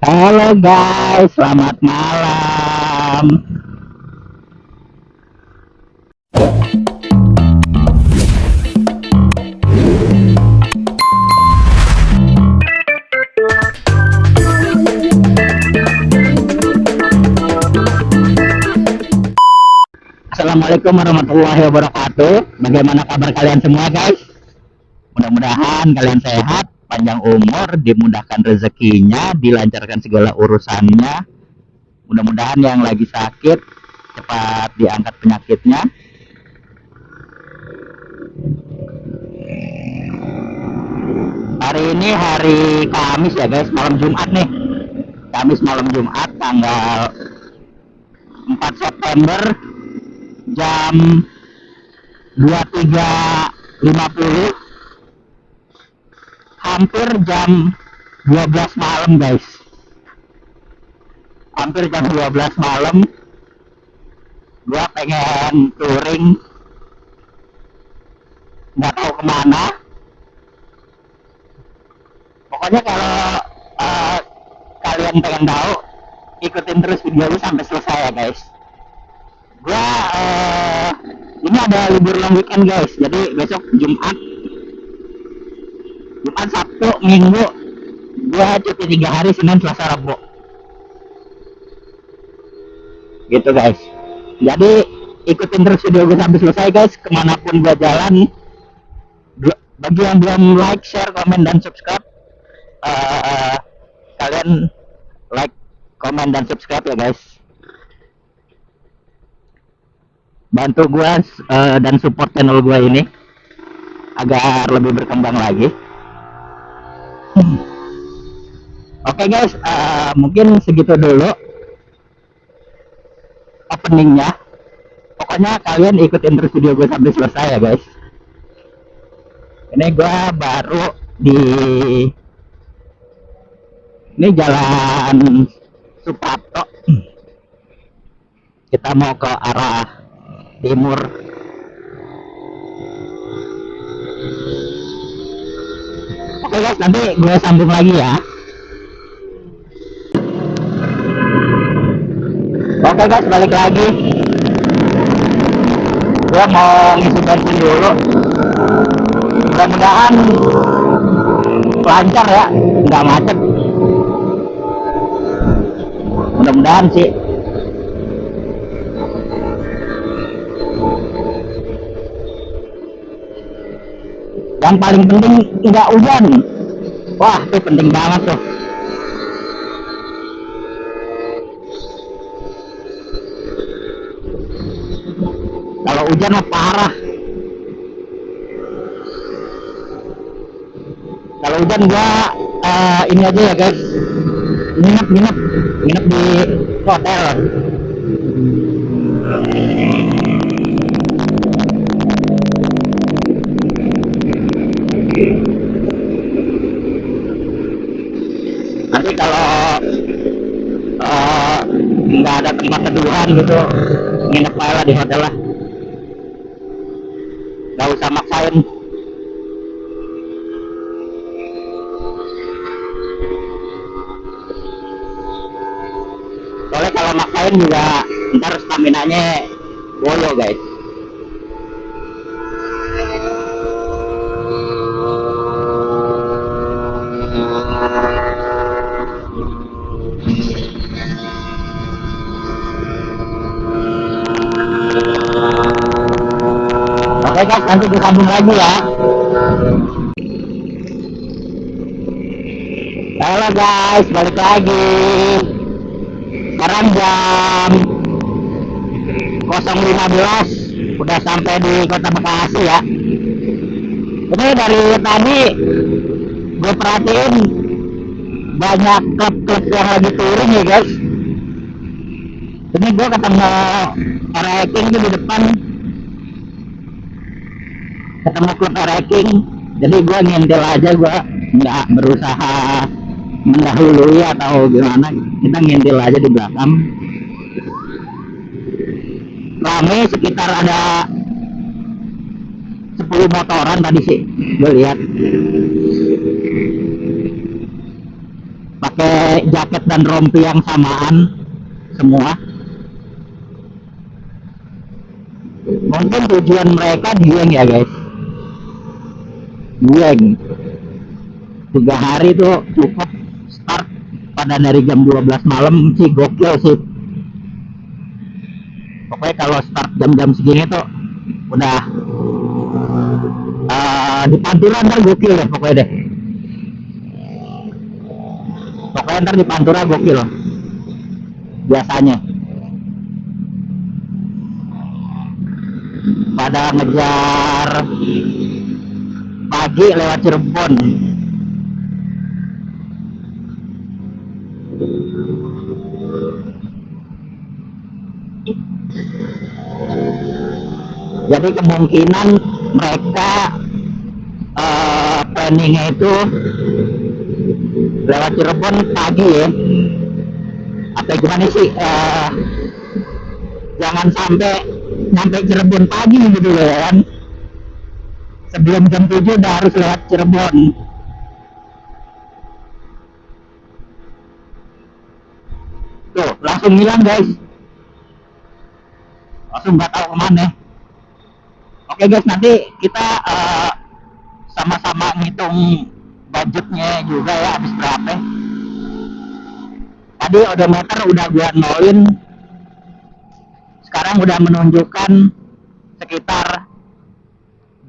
Halo guys, selamat malam. Assalamualaikum warahmatullahi wabarakatuh. Bagaimana kabar kalian semua guys? Mudah-mudahan kalian sehat, panjang umur, dimudahkan rezekinya, dilancarkan segala urusannya. Mudah-mudahan yang lagi sakit cepat diangkat penyakitnya. Hari ini hari Kamis ya guys, malam Jumat nih. Kamis malam Jumat tanggal 4 September jam 23.50, hampir jam 12 malam guys. Hampir jam 12 malam, gua pengen touring, nggak tahu kemana. Pokoknya kalau kalian pengen tahu, ikutin terus video lu sampai selesai ya guys. Gua ini ada libur long weekend guys, jadi besok Jumat, Sabtu, Minggu, gua cuti 3 hari, Senin, Selasa, Rabu. Gitu guys. Jadi ikutin terus video gue sampai selesai guys, kemanapun gue jalan. Bagi yang belum like, share, komen, dan subscribe, kalian like, komen, dan subscribe ya guys. Bantu gue dan support channel gue ini agar lebih berkembang lagi. Oke guys, mungkin segitu dulu openingnya. Pokoknya kalian ikutin terus video gue sampai selesai ya guys. Ini gue baru di jalan Suprapto. Kita mau ke arah timur. Oke guys, nanti gue sambung lagi ya. Oke guys, balik lagi. Gue mau ngisi bensin dulu. Mudah-mudahan lancar ya, nggak macet. Mudah-mudahan sih. Yang paling penting nggak hujan. Wah, itu penting banget tuh. Kalau hujan mah parah. Kalau hujan gua ini aja ya guys, nginep di hotel. Nanti kalau nggak ada tempat teduhan gitu, nginep aja lah di hotel lah, nggak usah maksain. Soalnya kalau maksain juga ntar stamina-nya boyo guys. Oke guys, nanti disambung lagi ya. Halo guys, balik lagi. Sekarang jam 0.15, udah sampai di Kota Bekasi ya. Ini dari tadi gue perhatiin banyak klub-klub yang lagi touring ya guys. Ini gue ketemu ranking di depan, ketemu klub ranking. Jadi gue ngintil aja, gue nggak berusaha mendahului atau gimana. Kita ngintil aja di belakang. Rame, sekitar ada 10 motoran tadi sih gue lihat. pakai jaket dan rompi yang samaan semua. Mungkin tujuan mereka Dieng ya guys, Dieng 3 hari tuh cukup. Start pada dari jam 12 malam sih, gokil sih. Pokoknya kalau start jam-jam segini tuh udah di Pantura ntar gokil deh pokoknya deh. Pokoknya ntar di Pantura gokil biasanya. Pada ngejar pagi lewat Cirebon. Jadi kemungkinan mereka planningnya itu lewat Cirebon pagi ya. Apa gimana sih? Jangan sampai nyampe Cirebon pagi gitu ya kan. Sebelum jam 7 udah harus lewat Cirebon. Tuh, langsung hilang guys. Langsung nggak tahu kemana. Oke guys, nanti kita sama-sama ngitung budgetnya juga ya, habis berapa. Tadi odometer udah gua nolin, sekarang udah menunjukkan sekitar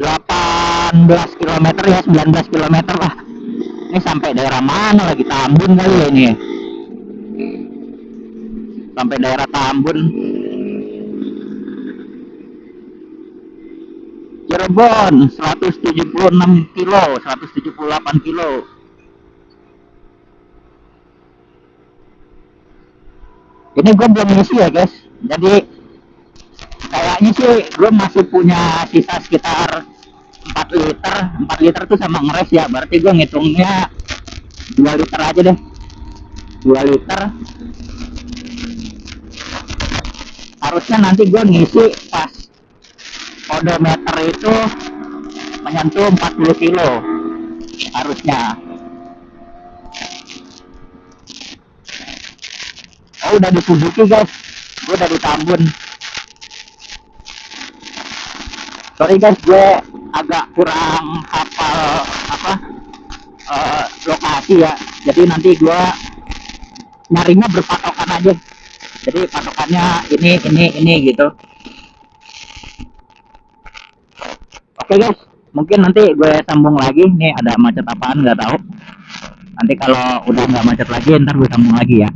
18 km ya, 19 km lah. Ini sampai daerah mana lagi, Tambun kali ya ini. Sampai daerah Tambun. Cirebon 176 kilo, 178 kilo. Ini gue belum ngisi ya guys, jadi kayaknya sih gue masih punya sisa sekitar 4 liter. 4 liter tuh sama ngeres ya, berarti gue ngitungnya 2 liter aja deh. 2 liter harusnya nanti gue ngisi pas odometer itu menyentuh 40 kilo harusnya. Oh udah di Suzuki guys, gue udah di Tambun. Sorry guys, gue agak kurang hafal lokasi ya, jadi nanti gue nyarinya berpatokan aja, jadi patokannya ini gitu. Oke guys, mungkin nanti gue sambung lagi. Nih ada macet apaan nggak tahu, nanti kalau udah nggak macet lagi ntar gue sambung lagi ya.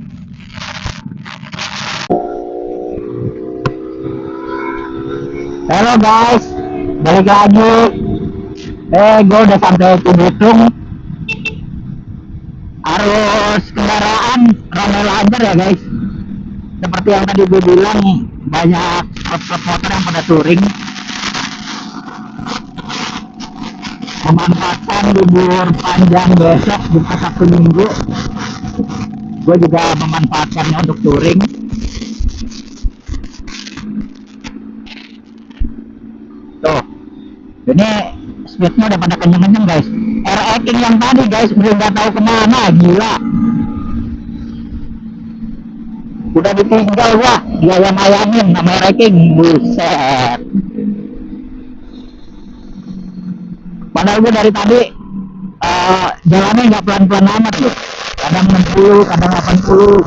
Halo guys, balik lagi. Gue udah sampai ke Bitung. Arus kendaraan ramai lancar ya guys. Seperti yang tadi gue bilang, banyak klub motor yang pada touring, memanfaatkan libur panjang besok buka Sabtu Minggu. Gue juga memanfaatkannya untuk touring. Tuh, ini speednya udah pada kenceng-kenceng guys. R-King yang tadi guys udah nggak tahu kemana, gila. Udah ditinggal gua, dia yang ayangin sama R-King, buset. Padahal gue dari tadi jalannya nggak pelan-pelan amat loh. Kadang 60, kadang 80.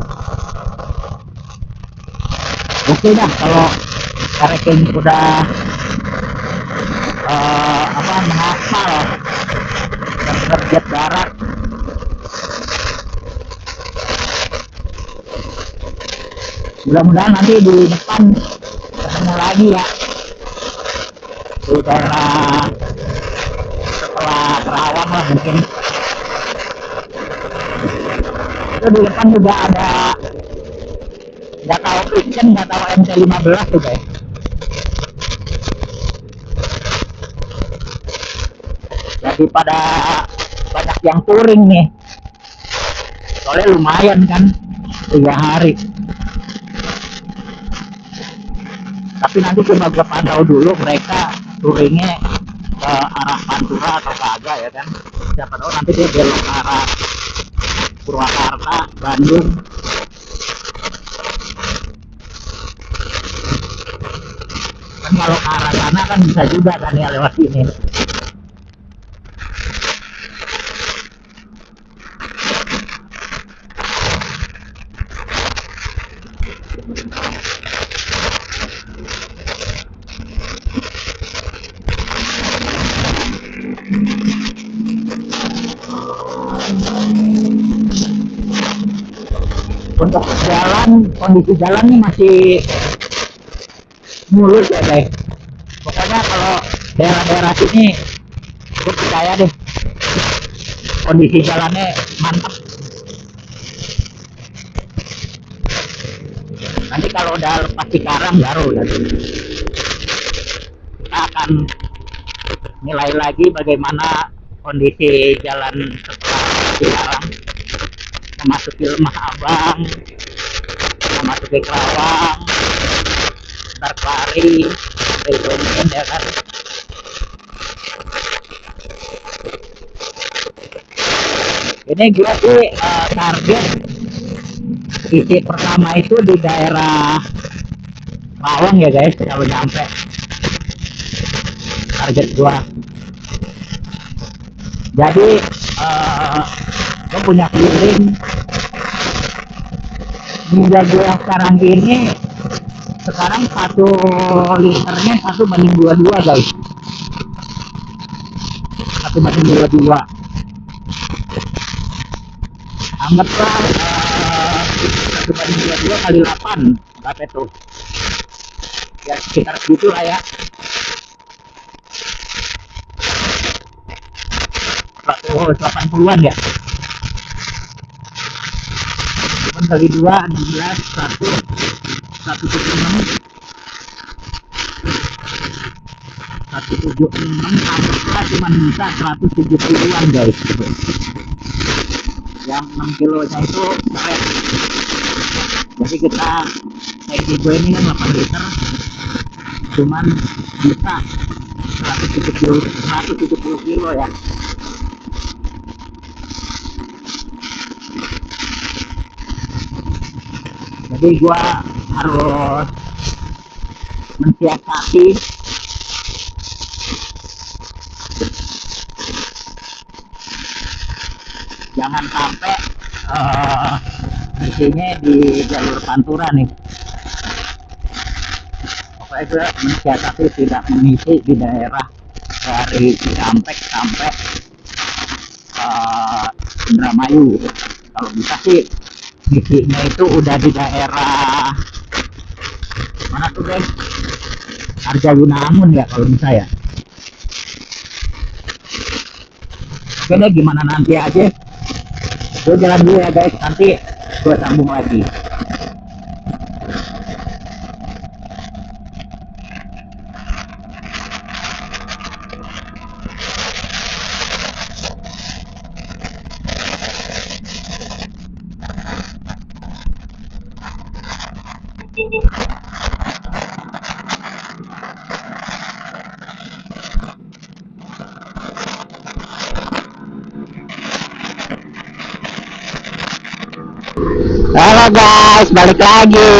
Oke dah kalau R-King udah menghafal jet darat. Mudah-mudahan nanti di depan ketemu lagi ya, di daerah setelah Kerawang lah mungkin. Itu di depan juga ada, nggak tahu Kitchen, nggak tahu MC15 tuh guys. Jadi pada banyak yang touring nih, soalnya lumayan kan 3 hari. Tapi nanti coba gue pantau dulu mereka touringnya ke arah Pantura atau kagak ya kan. Siapa tahu nanti dia belok ke arah Purwakarta, Bandung. Kan kalau ke arah sana kan bisa juga kan ya lewat sini. Untuk jalan, kondisi jalan ini masih mulus ya guys. Pokoknya kalau daerah-daerah sini gue percaya deh kondisi jalannya mantap. Nanti kalau udah lepas Cikarang baru kita akan nilai lagi bagaimana kondisi jalan setelah Cikarang, memasuki Lemah Abang, memasuki Kerawang, ntar Kelari, Bedonin ya kan. Ini gue sih target isi pertama itu di daerah Rawang ya guys, kalau nyampe target gue. Jadi gue punya feeling minyak gue sekarang ini, sekarang 1 liternya 1:22 guys, 1:22. Anggaplah 1:22 kali 8 berapa itu ya, sekitar segitu lah ya, 180-an ya. Cuman kali 2 16 176 anggaplah cuma bisa 170-an guys. Yang 6 kilonya itu keren. Jadi kita tanki gue ini kan 8 liter cuman bisa 170 kilo ya. Jadi gua harus mensiasati jangan sampai isinya di jalur Pantura nih. Pokoknya gue mensiasati tidak mengisi di daerah dari Cikampek sampai Indramayu. Kalau bisa sih ngisinya itu udah di daerah mana tuh guys, Arjayunamun ya kalau bisa ya. Oke deh, gimana nanti aja. Gue jalan dulu ya guys, nanti gue sambung lagi. Halo guys, balik lagi.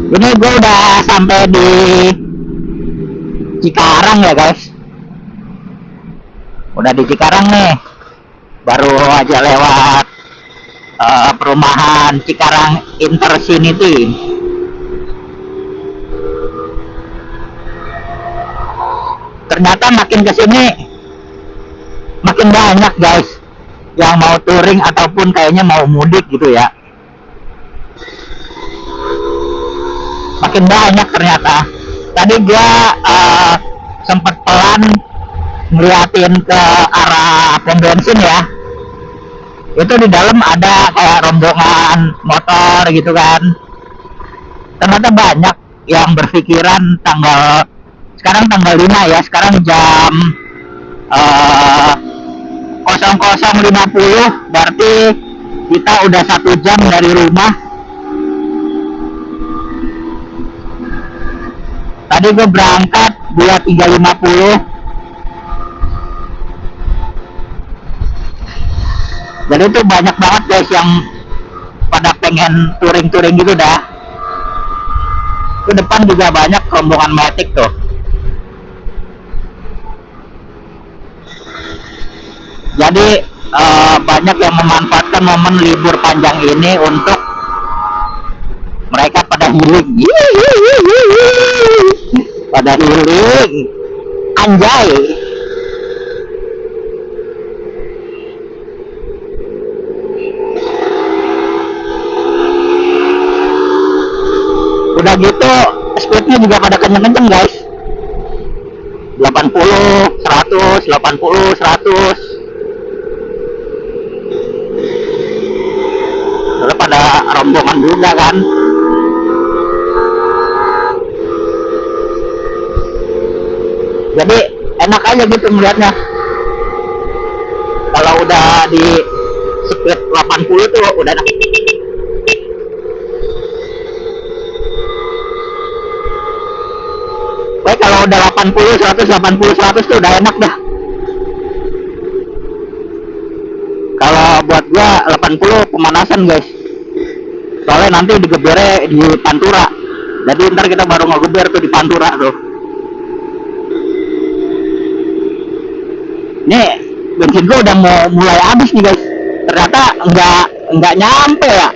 Ini gue udah sampai di Cikarang ya guys. Udah di Cikarang nih. Baru aja lewat perumahan Cikarang Intersinity. Ternyata makin kesini makin banyak guys yang mau touring ataupun kayaknya mau mudik gitu ya. Makin banyak ternyata. Tadi gua sempet pelan ngeliatin ke arah pom bensin ya. Itu di dalam ada kayak rombongan motor gitu kan. Ternyata banyak yang berpikiran sekarang tanggal 5 ya, sekarang jam 00.50, berarti kita udah 1 jam dari rumah. Tadi gue berangkat 23.50, Jadi tuh banyak banget guys yang pada pengen touring-touring gitu dah. Ke depan juga banyak rombongan Matic tuh. Jadi banyak yang memanfaatkan momen libur panjang ini untuk mereka pada healing. Pada healing. Anjay. Udah gitu speednya juga pada kenceng-kenceng guys. 80, 100, 80, 100. Lalu pada rombongan juga kan. Jadi enak aja gitu melihatnya. Kalau udah di speed 80 tuh udah enak. Baik kalau udah 80, 100, 80, 100 tuh udah enak dah. Kalau buat gua 80 pemanasan guys. Soalnya nanti digebernya di Pantura. Jadi ntar kita baru ngegeber tuh di Pantura tuh. Nih bensin gua udah mau mulai habis nih guys. Ternyata nggak nyampe ya.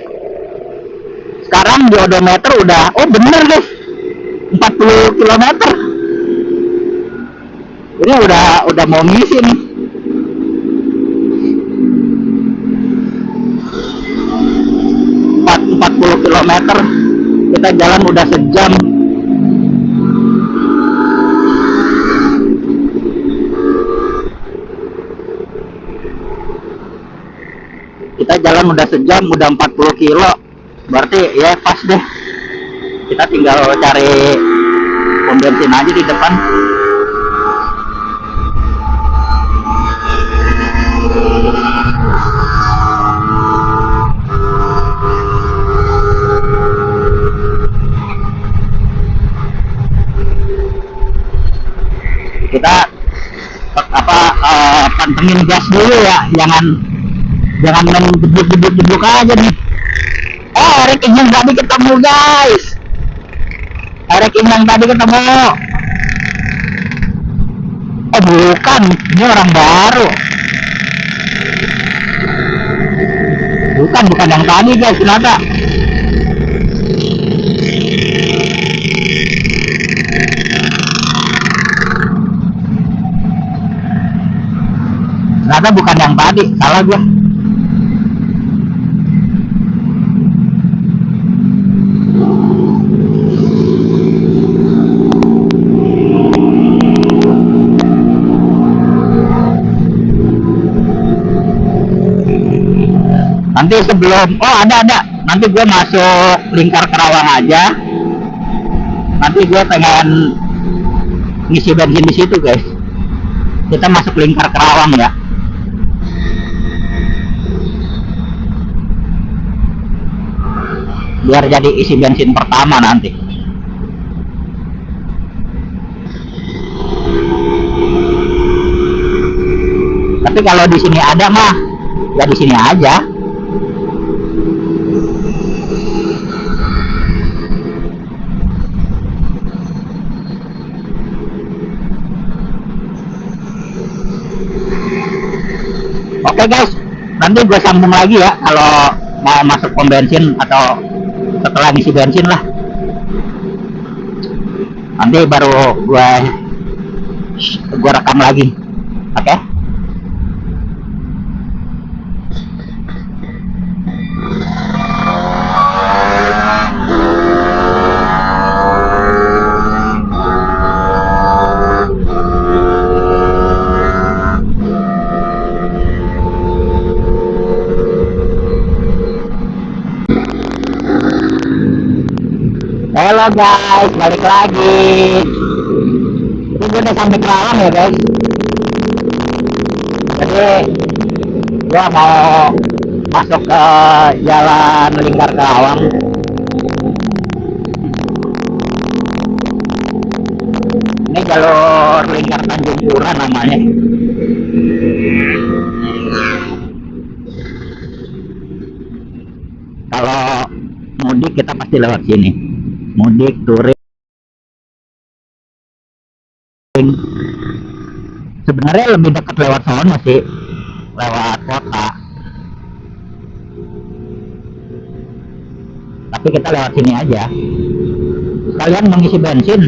Sekarang di odometer udah, oh bener guys, 40 km. Ini udah mau ngisi nih. Empat puluh km. Kita jalan udah sejam. Kita jalan udah sejam, udah 40 kilo. Berarti ya pas deh. Kita tinggal cari pom bensin aja di depan. Kita pantengin gas dulu ya, jangan main jeblok aja nih. Erik yang tadi ketemu guys. Erik yang tadi ketemu. Oh bukan, ini orang baru. Bukan yang tadi guys, ternyata. Ternyata bukan yang tadi, salah gua. Nanti sebelum, oh ada, nanti gue masuk Lingkar Kerawang aja. Nanti gue pengen ngisi bensin di situ guys. Kita masuk Lingkar Kerawang ya. Biar jadi isi bensin pertama nanti. Tapi kalau di sini ada mah, ya di sini aja. Oke guys, nanti gue sambung lagi ya kalau mau masuk pom bensin atau setelah ngisi bensin lah. Nanti baru gue rekam lagi. Oke? Halo guys, balik lagi. Ini gue udah sampai Kerawang ya guys. Jadi gue mau masuk ke jalan Lingkar Kerawang. Ini jalur Lingkar Tanjung Pura namanya. mudik kita pasti lewat sini. Mudik, touring. Sebenarnya lebih dekat lewat sana sih, lewat kota. Tapi kita lewat sini aja. Kalian mengisi bensin.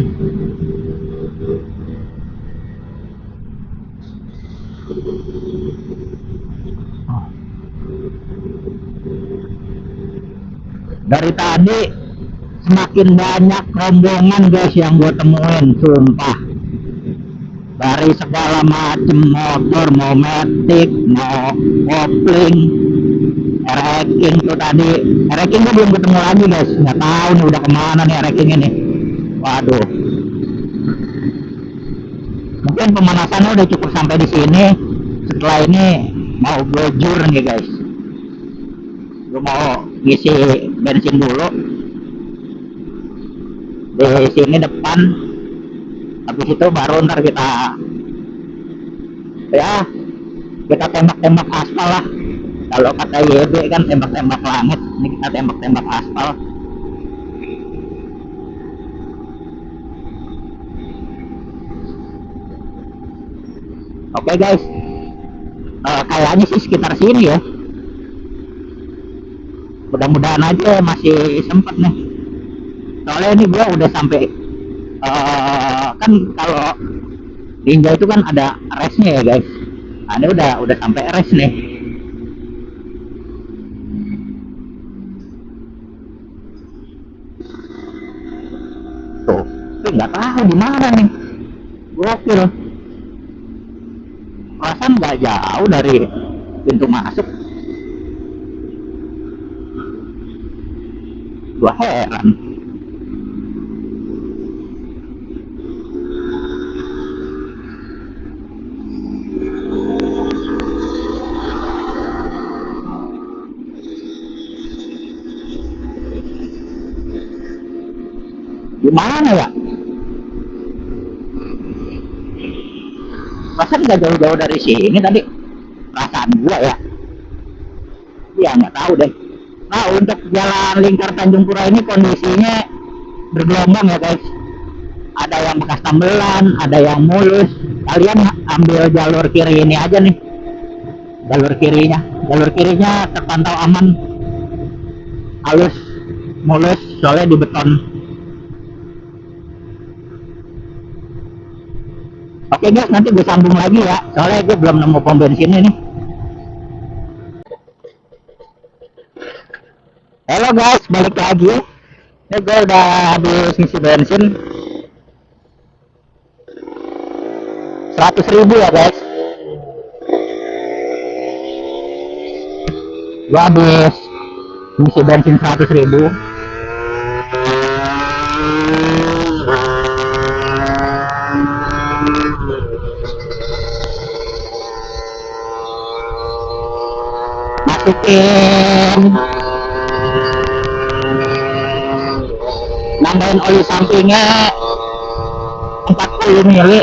Dari tadi semakin banyak rombongan guys yang gue temuin, sumpah. Dari segala macam motor, mau metik, mau kopling, Ereking tuh tadi. Ereking gue belum ketemu lagi guys, nggak tahu nih udah kemana nih Ereking ini. Waduh. Mungkin pemanasannya udah cukup sampai di sini. Setelah ini mau gojur nih guys. Gue mau ngisi bensin dulu di sini depan. Habis itu baru ntar kita tembak-tembak aspal lah. Kalau kata YB kan tembak-tembak langit, ini kita tembak-tembak aspal. Oke guys, kayaknya sih sekitar sini ya. Mudah-mudahan aja masih sempet nih. Soalnya ini gue udah sampai kan kalau ninja itu kan ada restnya ya guys. Ini udah sampai rest nih. Tuh, tapi nggak tahu di mana nih. Gokil. Perasaan nggak jauh dari pintu masuk. Gua heran. Gimana ya? Perasaan nggak jauh-jauh dari sini tadi. Perasaan gua ya. Ya nggak tahu deh. Nah, untuk jalan lingkar Tanjung Pura ini kondisinya bergelombang ya guys. Ada yang bekas tambelan, ada yang mulus. Kalian ambil jalur kiri ini aja nih. Jalur kirinya terpantau aman. Halus, mulus, soalnya di beton. Oke guys, nanti gue sambung lagi ya. Soalnya gue belum nemu pom bensin ini. Halo guys, balik lagi. Ini gue udah habis ngisi bensin 100.000 ya guys. Gue habis ngisi bensin 100.000. Masukin, nambahin oli sampingnya 40 mili.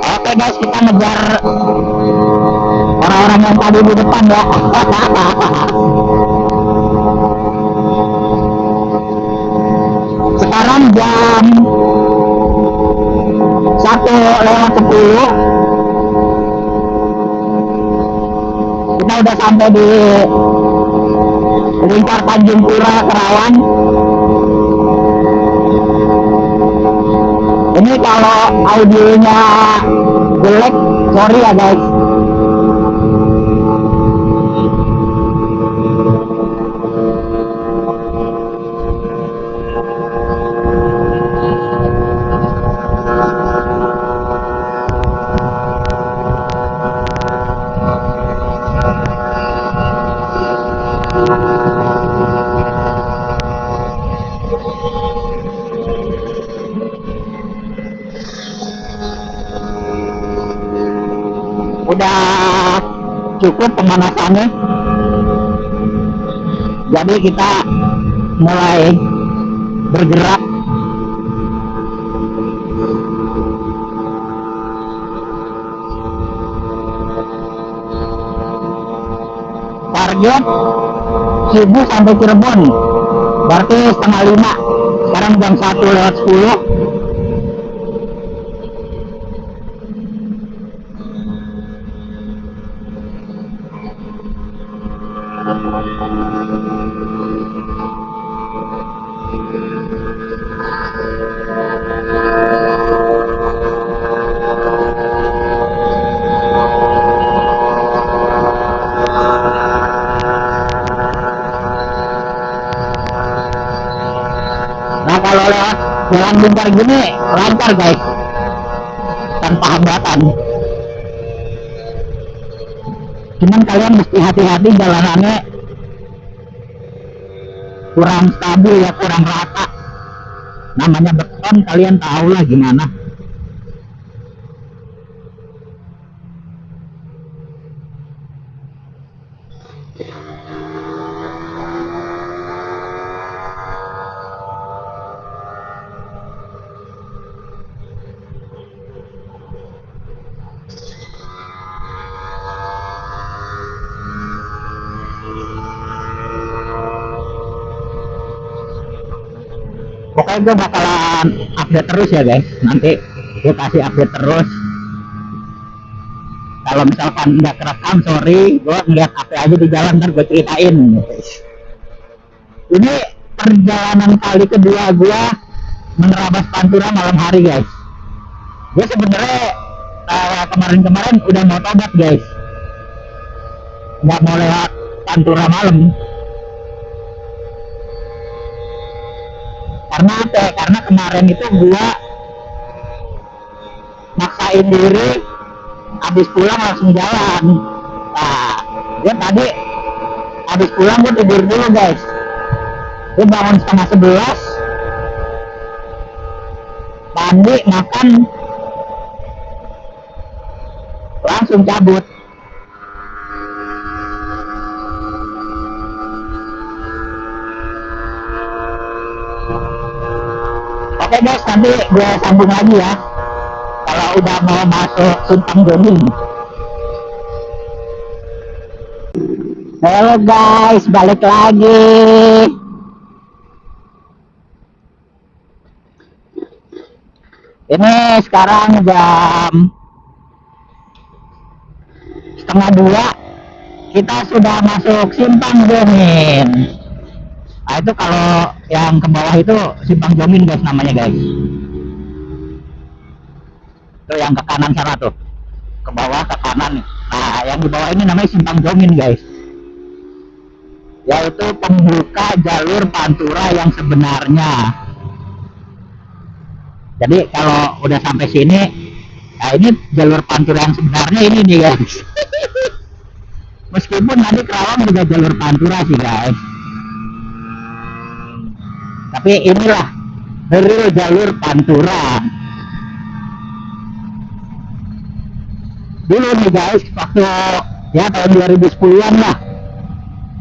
Oke guys, kita ngejar orang-orang yang tadi di depan ya. Sekarang jam 1:10. Kita udah sampai di lingkar Tanjung Pura Kerawang. Ini kalau audionya jelek, sorry ya guys. Udah cukup pemanasannya, jadi kita mulai bergerak. Target Cebu sampai Cirebon berarti setengah 5. Sekarang jam 1:10. Nah kalau lewat jalan lingkar gini lancar guys, tanpa hambatan. Cuman kalian mesti hati-hati, jalanannya kurang stabil ya, kurang rata. Namanya beton, kalian tahu lah gimana. Pokoknya gue bakalan update terus ya guys, nanti gue kasih update terus. Kalau misalkan nggak kerekam, sorry, gue ngeliat HP aja di jalan, ntar gue ceritain. Ini perjalanan kali kedua gue menerabas Pantura malam hari guys. Gue sebenarnya kemarin-kemarin udah mau tobat guys, nggak mau lewat Pantura malam. Karena apa? Karena kemarin itu gua maksain diri, habis pulang langsung jalan. Nah, gua tadi habis pulang gua tidur dulu guys. Gua bangun setengah 11, mandi, makan, langsung cabut. Oke guys, nanti gue sambung lagi ya kalau udah mau masuk Simpang Jomin. Halo guys, balik lagi. Ini sekarang jam 1:30, kita sudah masuk Simpang Jomin. Nah itu kalau yang ke bawah itu Simpang Jomin guys namanya guys. Itu yang ke kanan sana tuh, ke bawah ke kanan. Nah yang di bawah ini namanya Simpang Jomin guys, yaitu pembuka jalur Pantura yang sebenarnya. Jadi kalau udah sampai sini, nah ini jalur Pantura yang sebenarnya ini nih guys. Meskipun nanti Kerawang juga jalur Pantura sih guys, tapi inilah real jalur Pantura. Dulu nih guys, waktu ya tahun 2010-an lah,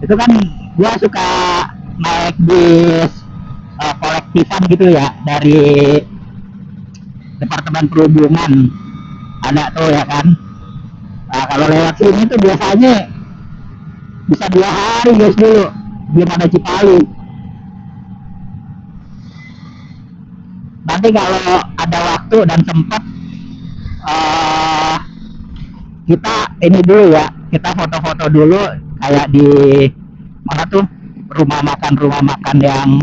itu kan gua suka naik bis kolektifan gitu ya, dari Departemen Perhubungan ada tuh ya kan. Nah kalau lewat sini tuh biasanya bisa 2 hari guys dulu, belum ada Cipali. Nanti kalau ada waktu dan sempat, kita ini dulu ya, kita foto-foto dulu kayak di mana tuh rumah makan yang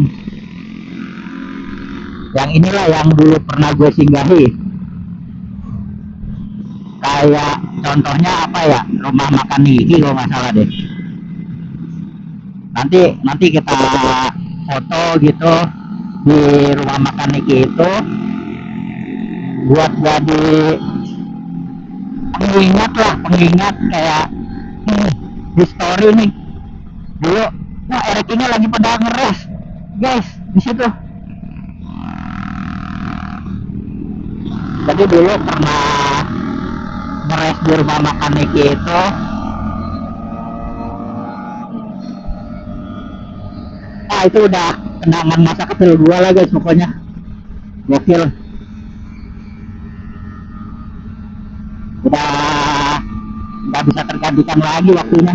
inilah yang dulu pernah gue singgahi. Kayak contohnya apa ya, rumah makan Niki kalau nggak salah deh. Nanti kita foto gitu di rumah makan Niki itu, buat jadi pengingat kayak history nih. Dulu wah Erik ini lagi pada ngeres guys di situ. Jadi dulu pernah ngeres di rumah makan Niki itu. wah itu udah kenangan masa kecil gua lah guys, pokoknya gokil. Udah nggak bisa tergantikan lagi waktunya.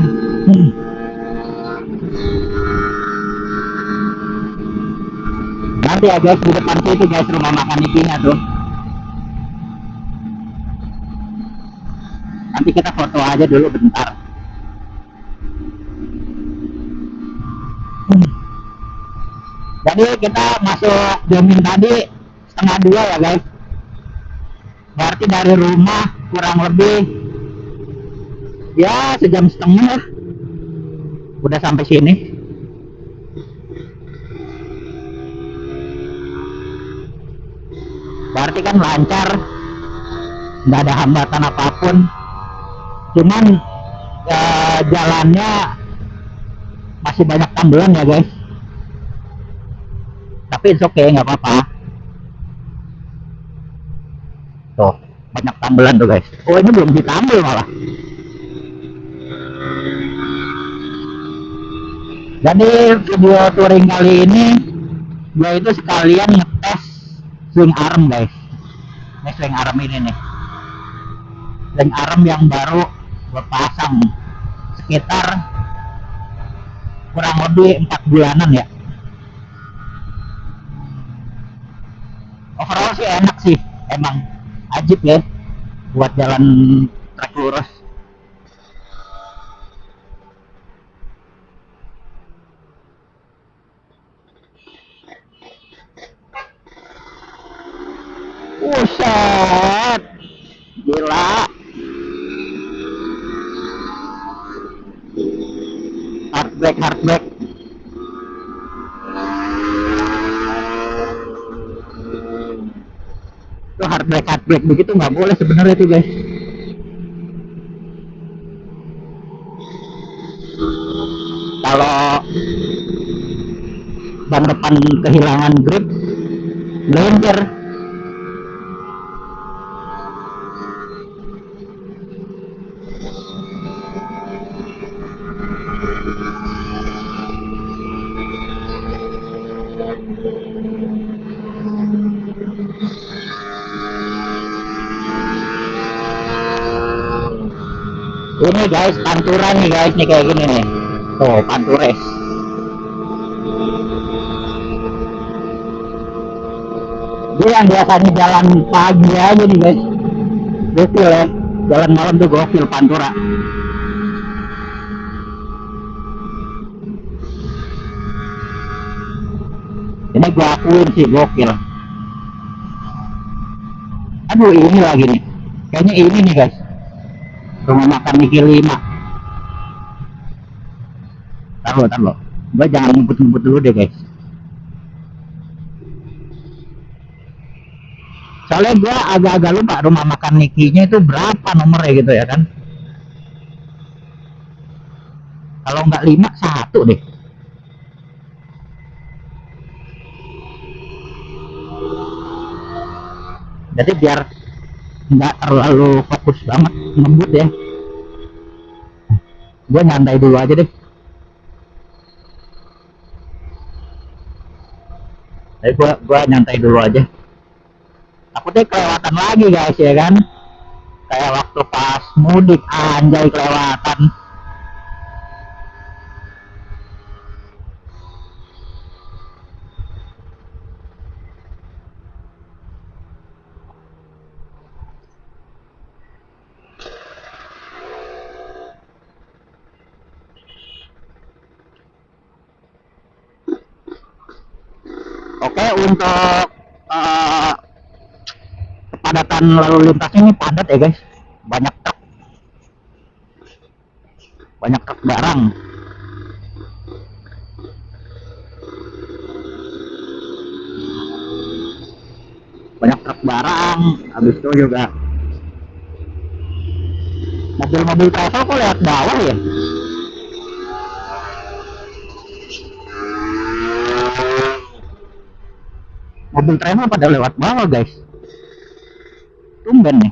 Nanti ya guys, di depan situ guys rumah makan ikinya tuh. Nanti kita foto aja dulu bentar. Jadi kita masuk Jomin tadi setengah 2 ya guys. Berarti dari rumah kurang lebih ya sejam setengah udah sampai sini. Berarti kan lancar, nggak ada hambatan apapun. Cuman jalannya masih banyak tambelan ya guys. Tapi it's okay, nggak apa-apa. Tuh, banyak tambelan tuh guys. Oh ini belum ditambel malah. Jadi video touring kali ini gue itu sekalian ngetes swing arm guys. Ini swing arm ini nih. Swing arm yang baru gue pasang sekitar kurang lebih 4 bulanan ya. Overall sih enak sih, emang ajib ya buat jalan trek lurus. Buset, gila. Hardback, hardback. Itu hardback begitu nggak boleh sebenarnya tuh guys. Kalau ban depan kehilangan grip, melintir. Ini guys panturan nih guys, nih kayak gini nih. Tuh pantures. Dia yang biasanya jalan pagi aja nih guys, gokil ya. Jalan malam tuh gokil pantura. Ini gua akuin sih gokil. Aduh ini lagi nih, kayaknya ini nih guys, rumah makan Niki 5. Taruh, gua jangan ngebut-ngebut dulu deh guys. Soalnya gua agak-agak lupa rumah makan Nikinya itu berapa nomornya gitu ya kan. Kalau nggak 5, 1 deh. Jadi biar nggak terlalu fokus banget ngebut ya, gue nyantai dulu aja deh. Jadi gue nyantai dulu aja, takutnya kelewatan lagi guys ya kan, kayak waktu pas mudik anjay kelewatan. Oke, untuk kepadatan lalu lintasnya ini padat ya guys, banyak truk barang. Banyak truk barang, habis itu juga mobil-mobil travel kok lewat bawah ya. Mobil travel pada lewat bawah guys, tumben nih.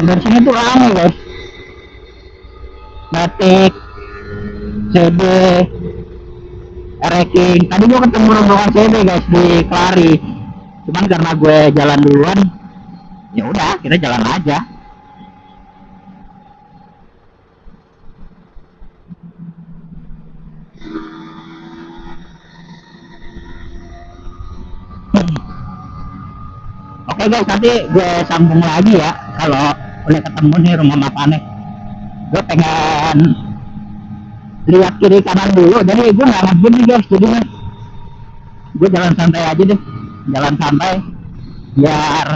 bensin itu rame guys, Matic, CB, Reking. Tadi gue ketemu rombongan CB guys di Klari, cuman karena gue jalan duluan, ya udah kita jalan aja. Oke guys, nanti gue sambung lagi ya kalau udah ketemu nih rumah makannya. Gue pengen lihat kiri kanan dulu, jadi gue nggak ngebut nih guys, jadi gue jalan santai aja deh, jalan santai biar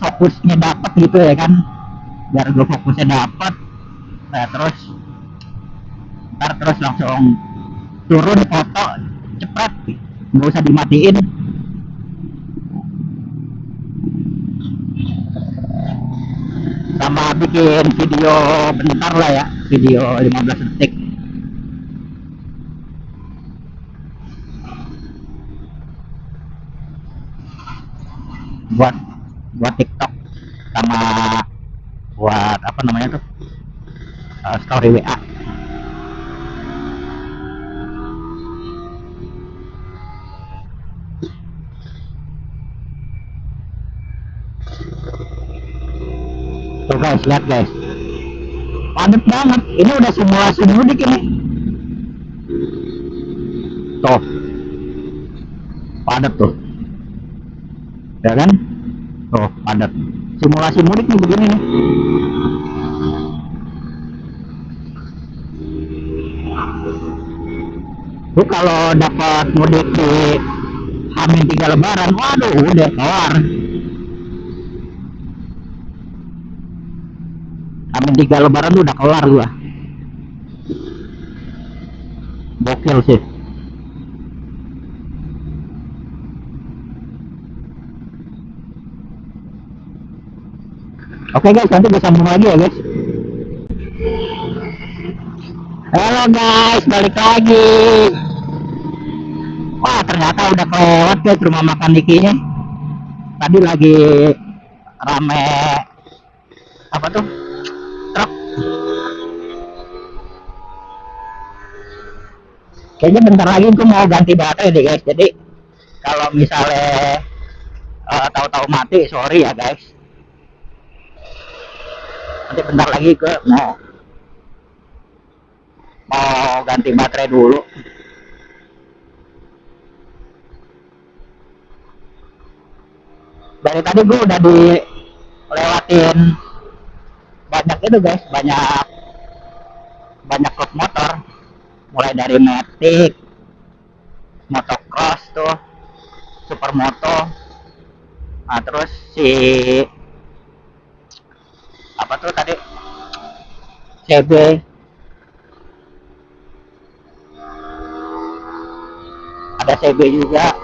fokusnya dapat gitu ya kan, biar gue fokusnya dapat. Nah terus ntar terus langsung turun foto cepet, nggak usah dimatiin. Sama bikin video bentar lah ya, video 15 detik buat buat TikTok, sama buat apa namanya tuh, story WA. Tuh guys, lihat guys, padat banget. Ini udah simulasi mudik ini. Tuh, padat tuh, ya kan? Tuh, padat. Simulasi mudik nih begini nih. Tuh kalau dapat mudik di Hamin 3 Lebaran, waduh udah kelar. Hamin 3 Lebaran tuh udah kelar gua. Bokil sih. Oke guys, nanti gue sambung lagi ya guys. Halo guys, balik lagi. Wah ternyata udah kelewat guys rumah makan Dikinya. Tadi lagi rame apa tuh, truk. Kayaknya bentar lagi gue mau ganti baterai deh guys. Jadi kalau misalnya tahu-tahu mati, sorry ya guys. Nanti bentar lagi gue mau ganti baterai dulu. Dari tadi gue udah dilewatin banyak itu guys, banyak klub motor, mulai dari Matic, motocross tuh, supermoto, nah terus si apa tuh tadi, CB, ada CB juga.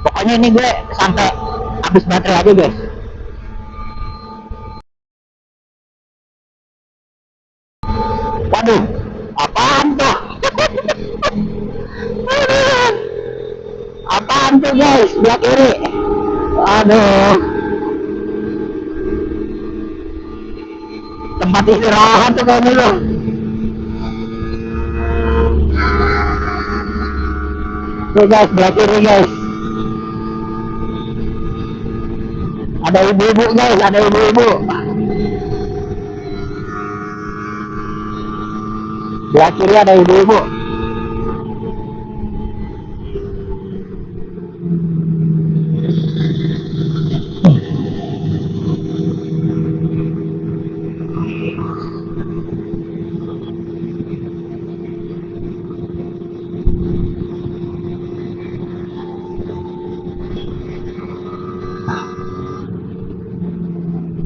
Pokoknya ini gue sampai habis baterai aja guys. Waduh, apaan tuh? Apaan tuh guys, sebelah kiri? Aduh, tempat istirahat tuh kayak dulu. Tuh guys, sebelah kiri guys. Ada ibu-ibu guys, ada ibu-ibu. Sebelah kiri ada ibu-ibu.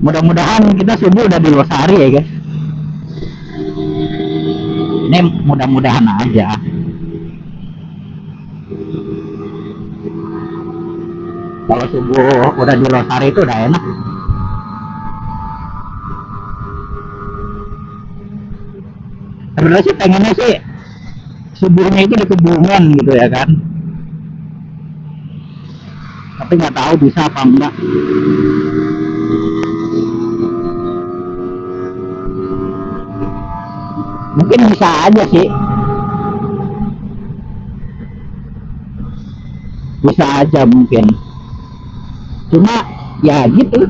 Mudah-mudahan kita subuh udah di Losari ya guys. Ini mudah-mudahan aja. Kalau subuh udah di Losari itu udah enak. sebenarnya sih pengennya sih suburnya itu di Kebumen gitu ya kan, tapi nggak tahu bisa apa enggak. Mungkin bisa aja sih, bisa aja mungkin, cuma ya gitu,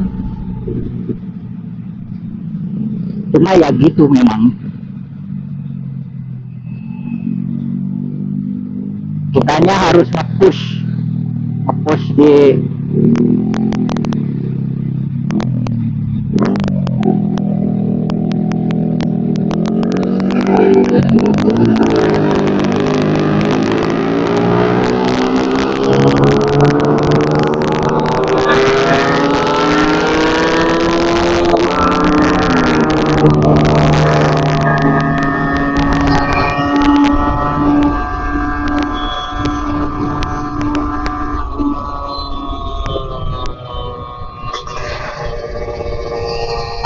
cuma ya gitu memang kitanya harus nge-push di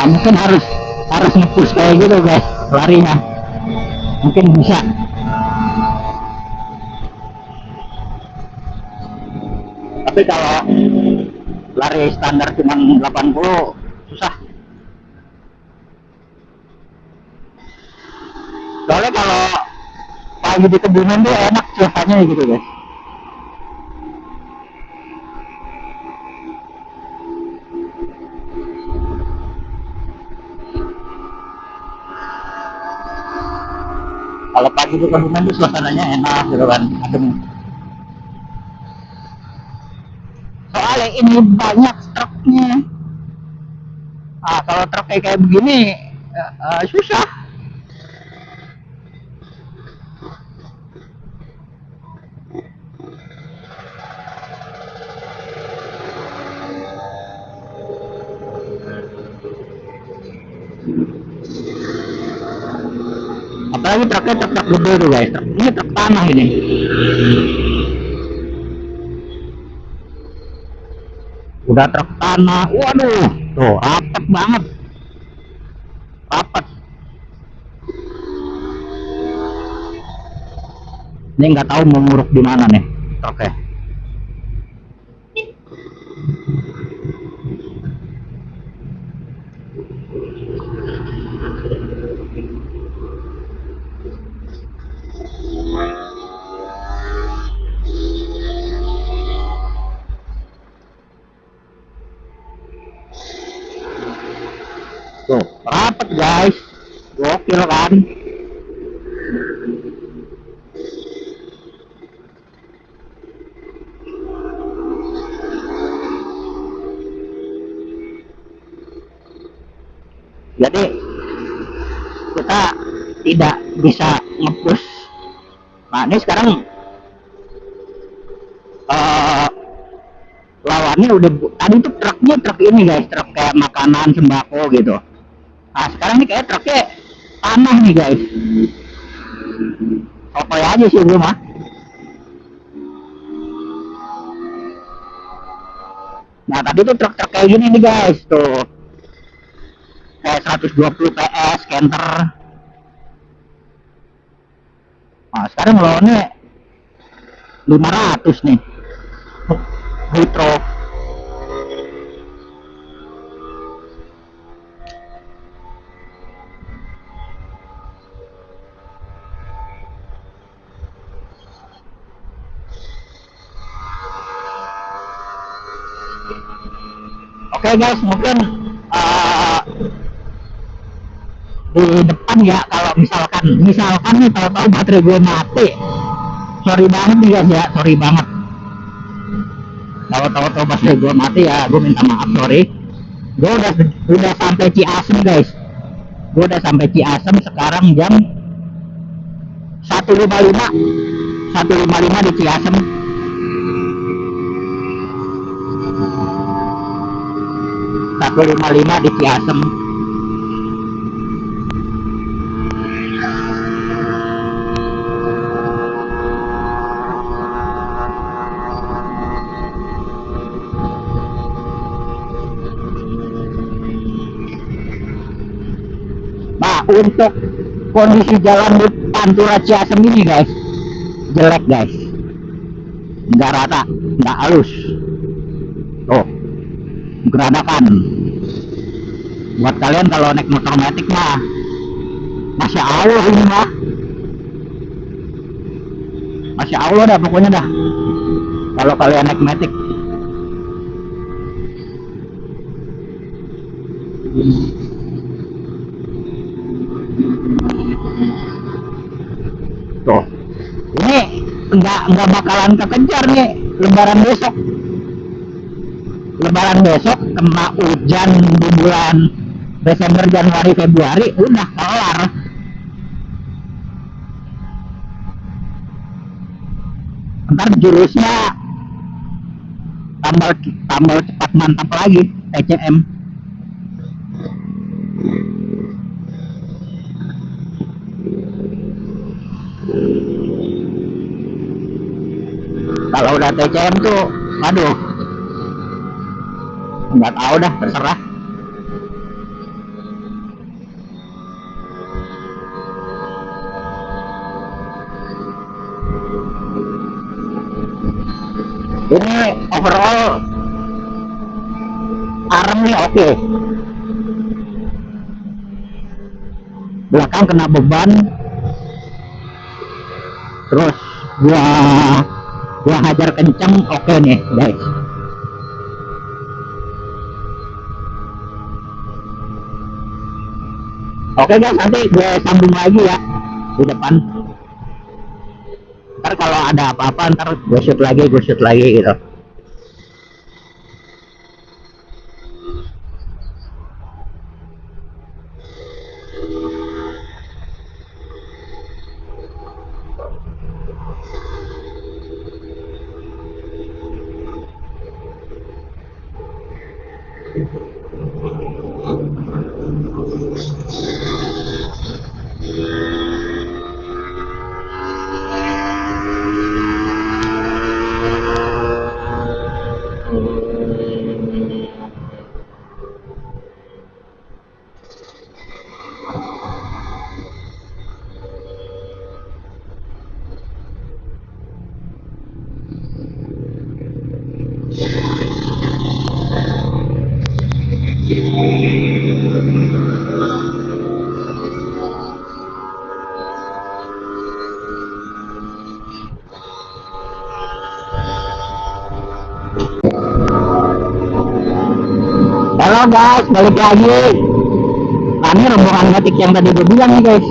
mungkin harus harus nge-push kayak gitu guys larinya, mungkin bisa. Tapi kalau lari standar cuma 80 susah. Soalnya kalau pagi di Kebumen tuh enak cuacanya gitu guys. Kalau pagi di Kebumen tuh suasananya enak gitu kan, adem. Soalnya ini banyak truknya. Ah, kalau truk kayak begini susah. Apalagi truknya truk gede tuh guys. Ini truk tanah ini. Udah truk tanah, waduh, tuh rapat banget, rapat. Ini nggak tahu mau nguruk di mana nih truknya. Tuh, rapat guys, gokil kan. Jadi kita tidak bisa nge-push. Nah ini sekarang lawannya udah, tadi tuh truknya truk ini guys, truk kayak makanan sembako gitu. Nah sekarang ini kayak truknya tanah nih guys. Sotoy aja sih gue mah. Nah tadi tuh truk-truk kayak gini nih guys, tuh kayak 120 PS Canter. Nah sekarang lawannya 500 nih Nitro. Oke guys, mungkin di depan ya, kalau misalkan nih tahu-tahu baterai gue mati, sorry banget nih guys ya, sorry banget. Kalau tahu-tahu baterai gue mati ya, gue minta maaf, sorry. Gue udah sampai Ciasem guys, gue udah sampai Ciasem sekarang jam 1.55 di Ciasem. di Ciasem. Nah untuk kondisi jalan di Pantura Ciasem ini guys, jelek guys, nggak rata, nggak halus. Tuh, geradakan. Buat kalian kalau naik motor metik mah, masya Allah ini mah, masya Allah dah pokoknya dah. Kalau kalian naik metik, tuh, ini nggak bakalan kekejar nih Lebaran besok. Lebaran besok kena hujan di bulan Desember, Januari, Februari, udah kelar. Ntar jurusnya tambal cepat mantap lagi TCM. Kalau udah TCM tuh, aduh, nggak tahu dah, terserah. Ini overall arem nih oke. Belakang kena beban, terus gua hajar kenceng, oke nih guys. Oke guys, nanti gue sambung lagi ya di depan. Ntar kalau ada apa-apa ntar gue shoot lagi gitu. Halo guys, balik lagi. Nah, ini rombongan metik yang tadi gue bilang nih guys.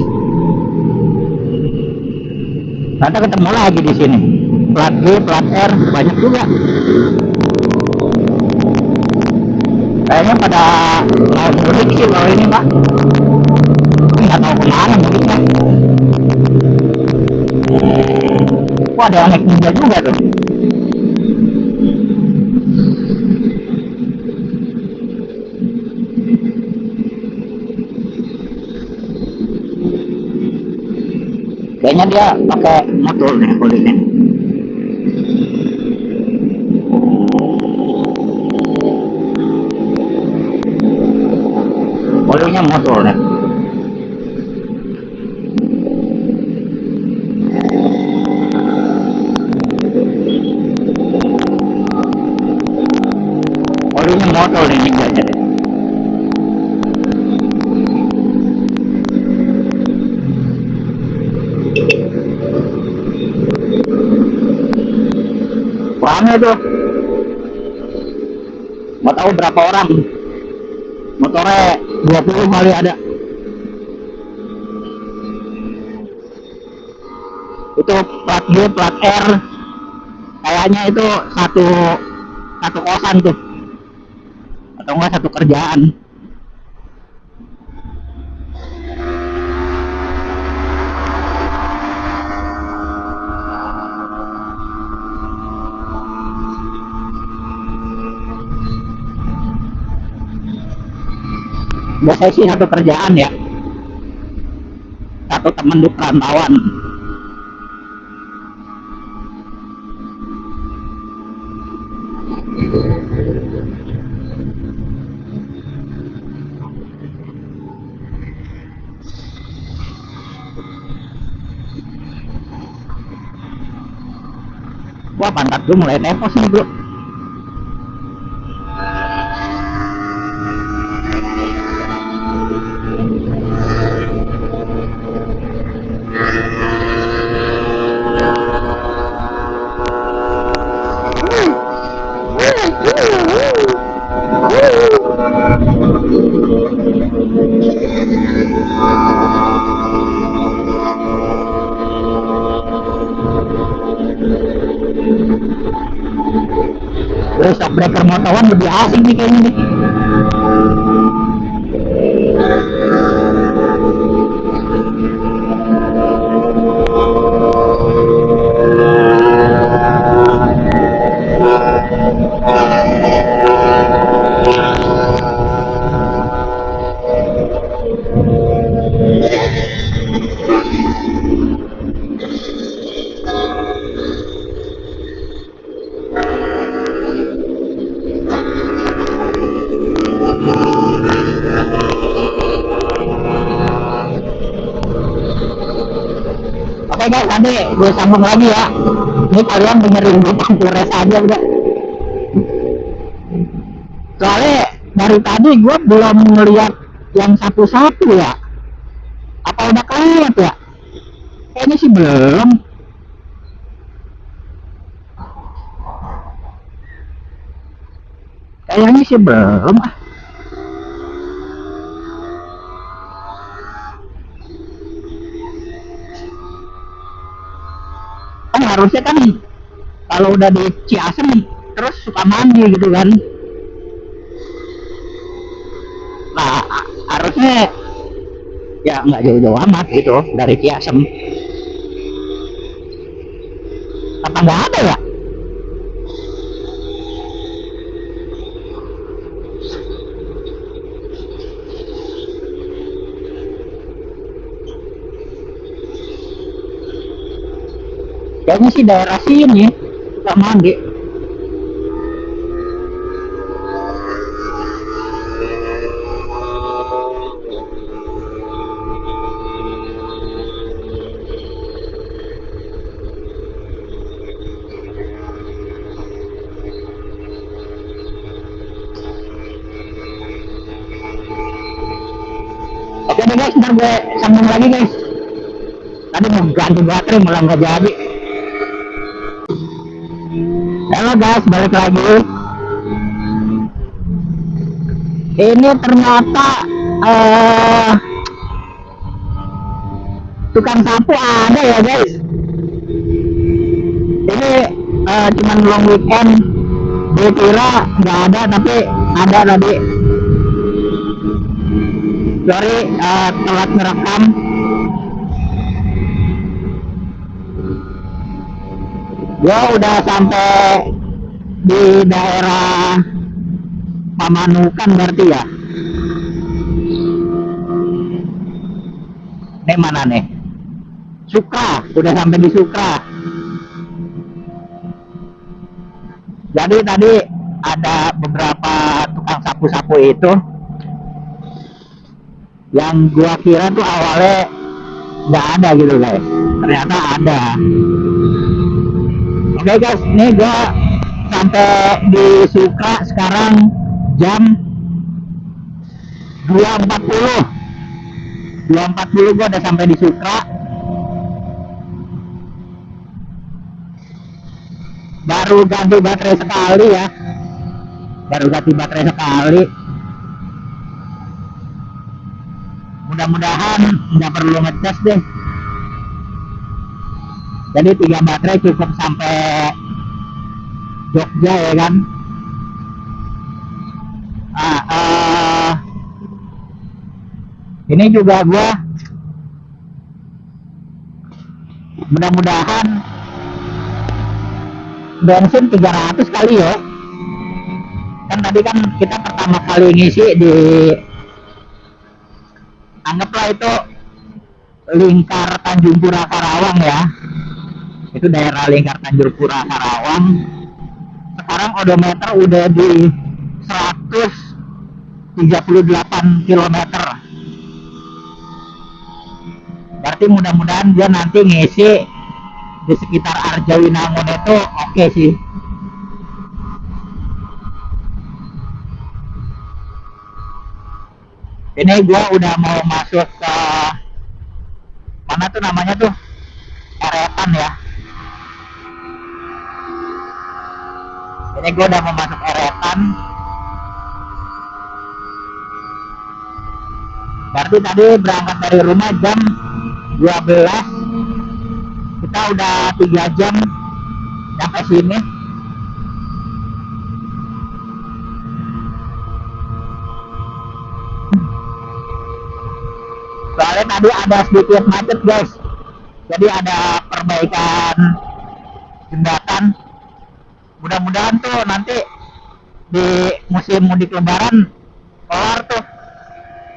Ternyata ketemu lagi di sini. Plat G, plat R, banyak juga. Kayaknya pada mau mudik sih kalau ini pak. Nggak tahu kemana mudiknya. Wah, ada yang naik ninja juga tuh. Kayaknya dia pakai motor nih kulitnya. Kulitnya motor nih. Kulitnya motor nih ninja jadi. Rame tuh. Mau tahu berapa orang? Motornya 20 kali ada. Itu plat G, plat R. Kayaknya itu satu kosan tuh. Atau enggak satu kerjaan. Biasanya sih satu kerjaan ya, satu temen di perantauan. Wah, pantat gue mulai tepos nih bro. Gue shock breaker motoran lebih asing nih kayaknya nih. Oke guys, tadi gue sambung lagi ya. Ini kalian dengerin gue Pampures aja udah. Soalnya dari tadi gue belum ngeliat yang satu-satu ya. Apa udah kelewat ya? Kayaknya sih belum. Kayaknya sih belum. Kan harusnya kan kalau udah di Ciasem terus suka mandi gitu kan. Nah, harusnya ya nggak jauh-jauh amat gitu dari Ciasem. Apa nggak ada ya? Kayaknya sih daerah sini suka mandi. Oke deh guys, ntar gue sambung lagi guys. Tadi mau ganti baterai malah nggak jadi. Halo guys, balik lagi. Ini ternyata tukang sapu ada ya guys. Ini cuman long weekend. Gue kira nggak ada tapi ada tadi. Sorry telat merekam. Gue udah sampai di daerah Pamanukan berarti ya. Ini mana nih? Sukra, udah sampai di Sukra. Jadi tadi ada beberapa tukang sapu-sapu itu yang gua kira tuh awalnya nggak ada gitu guys, ternyata ada. Oke guys, ini gua sampai di Sukra sekarang jam 2.40. 2.40 gua udah sampai di Sukra. Baru ganti baterai sekali ya. Baru ganti baterai sekali. Mudah-mudahan nggak perlu ngecas deh. Jadi 3 baterai cukup sampai Jogja ya kan. Ini juga gua mudah-mudahan bensin 300 kali ya. Kan tadi kan kita pertama kali ngisi di, anggaplah itu lingkar Tanjung Pura Karawang ya. Itu daerah lingkar Tanjung Pura Karawang. Sekarang odometer udah di 138 km. Berarti mudah-mudahan dia nanti ngisi di sekitar Arjawinangun itu oke sih. Ini gua udah mau masuk ke mana tuh namanya tuh, Eretan ya. Ini gua udah mau masuk Eretan. Berarti tadi berangkat dari rumah jam 12, kita udah 3 jam sampai sini. Soalnya tadi ada sedikit macet guys, jadi ada perbaikan jembatan. Mudah-mudahan tuh nanti di musim mudik lebaran kelar tuh,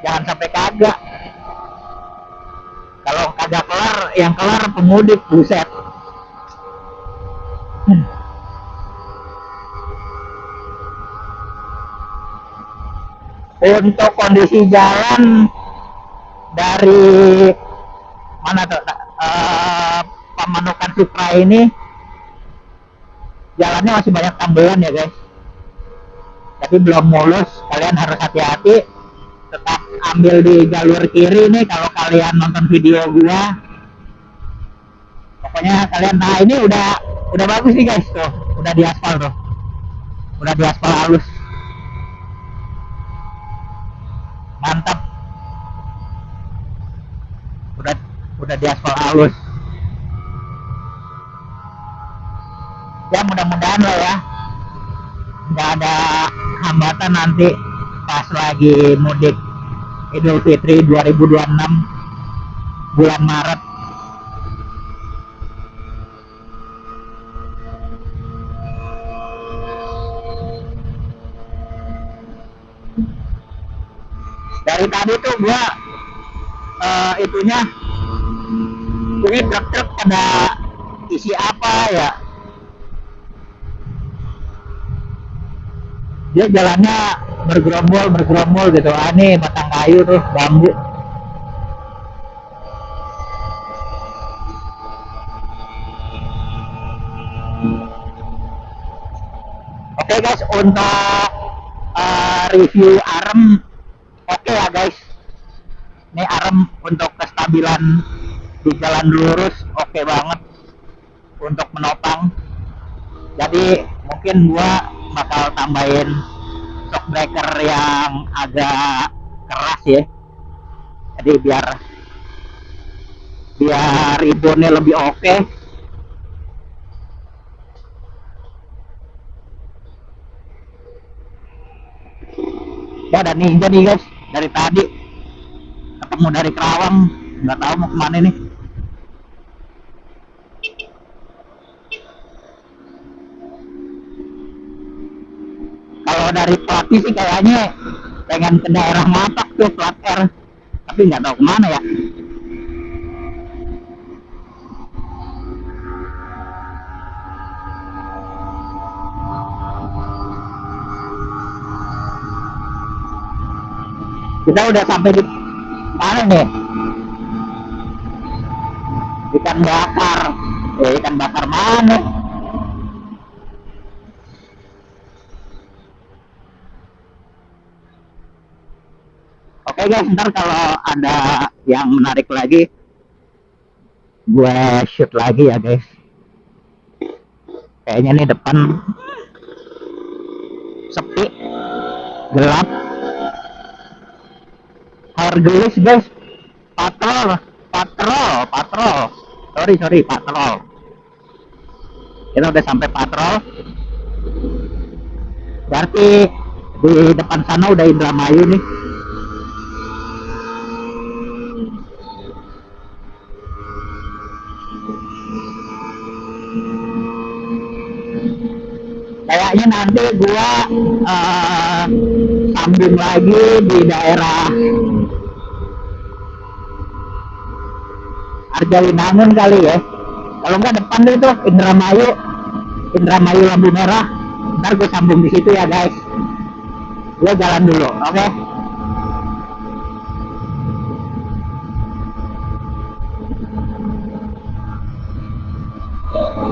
jangan sampai kagak. Kalau kagak kelar, yang kelar pemudik, buset. Untuk kondisi jalan dari mana tuh, Pamanukan Supra ini jalannya masih banyak tambelan ya guys, tapi belum mulus. Kalian harus hati-hati, tetap ambil di jalur kiri nih kalau kalian nonton video gua. Pokoknya kalian, nah ini udah bagus nih guys, tuh udah diaspal tuh, udah diaspal halus, mantap. Udah diaspal halus ya. Mudah-mudahan lah ya nggak ada hambatan nanti pas lagi mudik Idul Fitri 2026 bulan Maret. Dari tadi tuh gua itunya, ini truk-truk pada isi apa ya, dia jalannya bergerombol gitu. Nih batang kayu tuh, bambu. Oke guys, untuk review arem oke ya guys. Ini arem untuk kestabilan di jalan lurus oke banget untuk menopang. Jadi mungkin gua bakal tambahin shock breaker yang agak keras ya, jadi biar reboundnya lebih oke. Ya, dan ninja nih guys, dari tadi ketemu dari Kerawang, nggak tahu mau kemana nih. Kalau dari pelatih sih kayaknya pengen ke daerah Mapak tuh, plat R, tapi nggak tahu kemana ya. Kita udah sampai di mana nih? Ikan bakar. Ikan bakar mana? Oke guys, ntar kalau ada yang menarik lagi gue shoot lagi ya guys. Kayaknya nih depan sepi, gelap, hargelis guys. Patrol, sorry, patrol. Kita udah sampai patrol, berarti di depan sana udah Indramayu nih. Kayaknya nanti gua sambung lagi di daerah Arjawinangun kali ya. Kalau nggak depan itu Indramayu lampu merah. Ntar gue sambung di situ ya guys. Gue jalan dulu, oke? Halo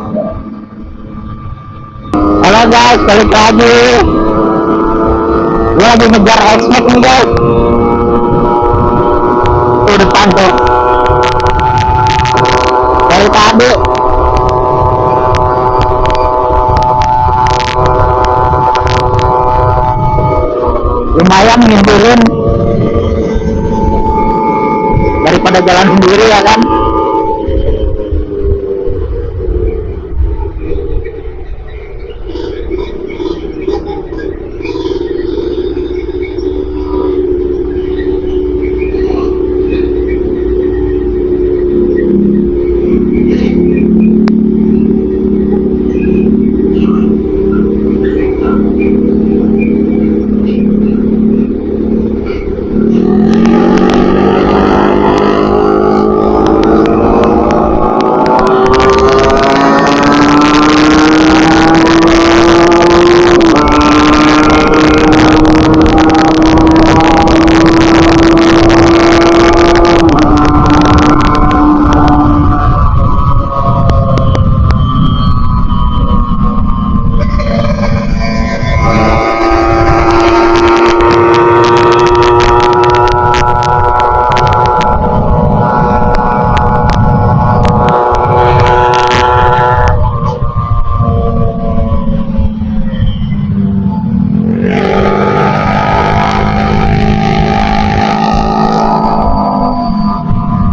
guys, balik lagi. Gue lagi ngejar X-Max nih guys. Tuh depan tuh. Dari tadi. Lumayan ngintilin daripada jalan sendiri ya kan.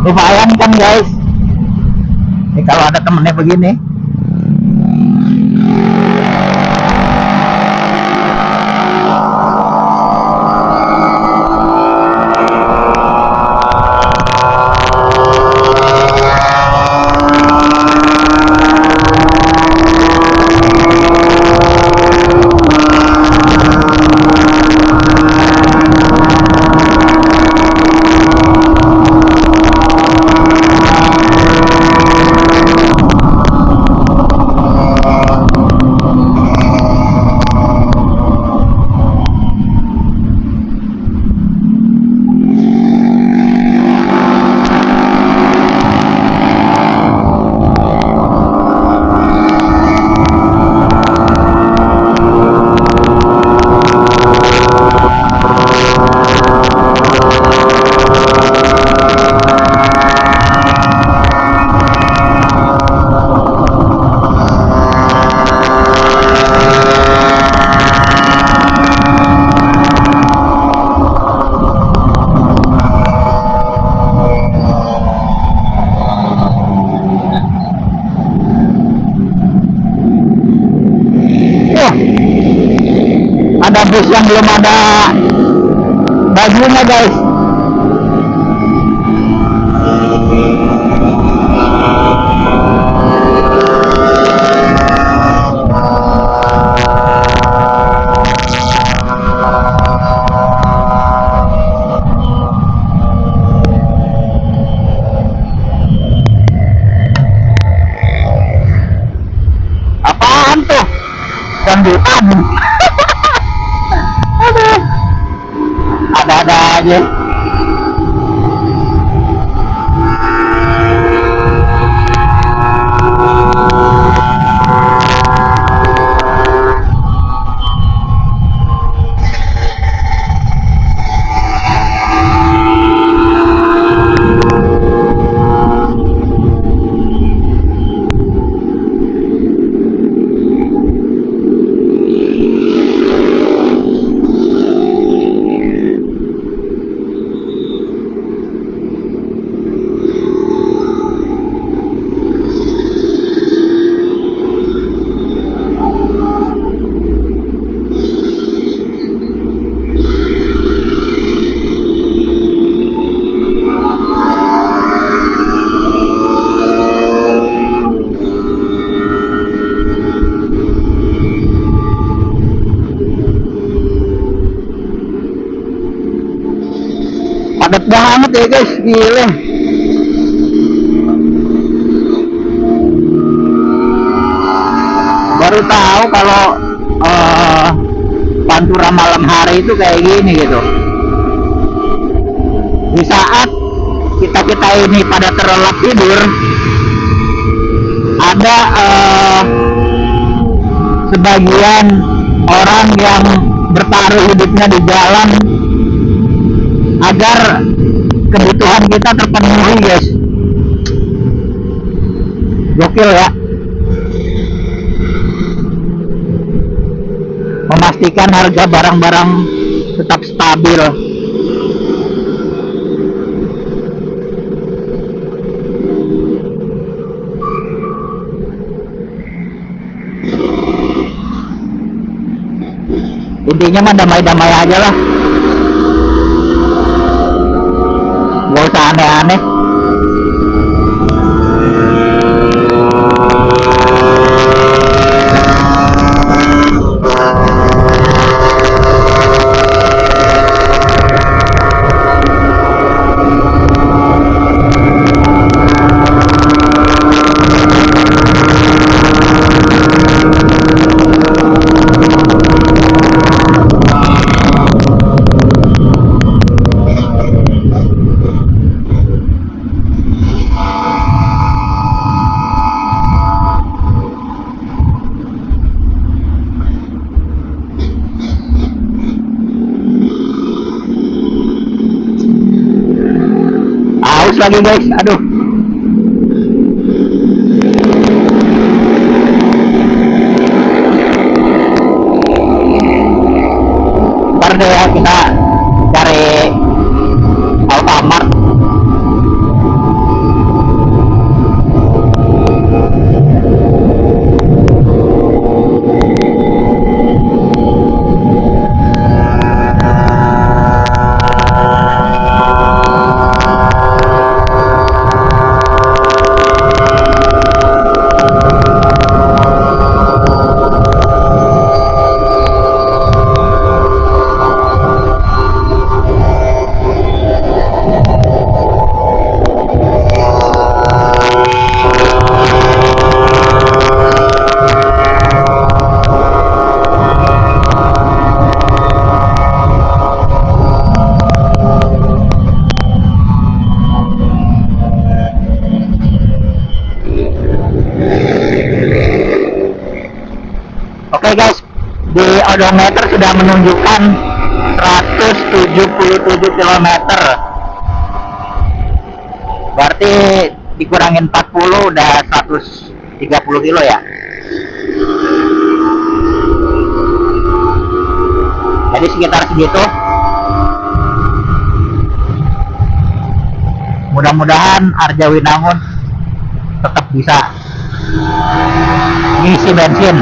Lumayan kan guys, ini kalau ada temennya begini. Ada bus yang belum ada bajunya guys. Apaan tuh? Dangdutan. Ada-ada aja. Padat banget ya guys, gila. Baru tahu kalau Pantura malam hari itu kayak gini gitu. Di saat kita ini pada terlelap tidur, ada sebagian orang yang bertaruh hidupnya di jalan agar kebutuhan kita terpenuhi, guys. Gokil ya, memastikan harga barang-barang tetap stabil. Intinya mah damai-damai aja lah, gak usah aneh-aneh. Haus lagi, guys, aduh. Ntar deh ya, kita cari Alfamart. Oke, guys, di odometer sudah menunjukkan 177 km. Berarti dikurangin 40 udah 130 kilo ya. Jadi sekitar segitu. Mudah-mudahan Arjawinangun tetap bisa ngisi bensin.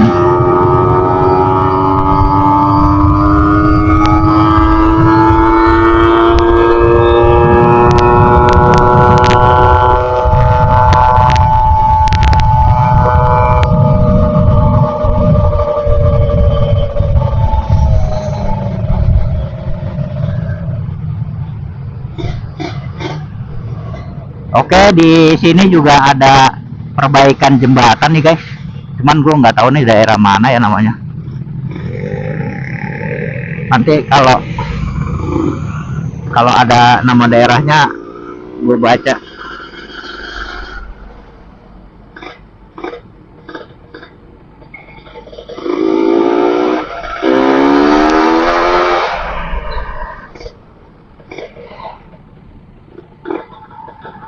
Oke, di sini juga ada perbaikan jembatan nih, guys. Cuman gue nggak tahu nih daerah mana ya namanya. Nanti kalau ada nama daerahnya gue baca.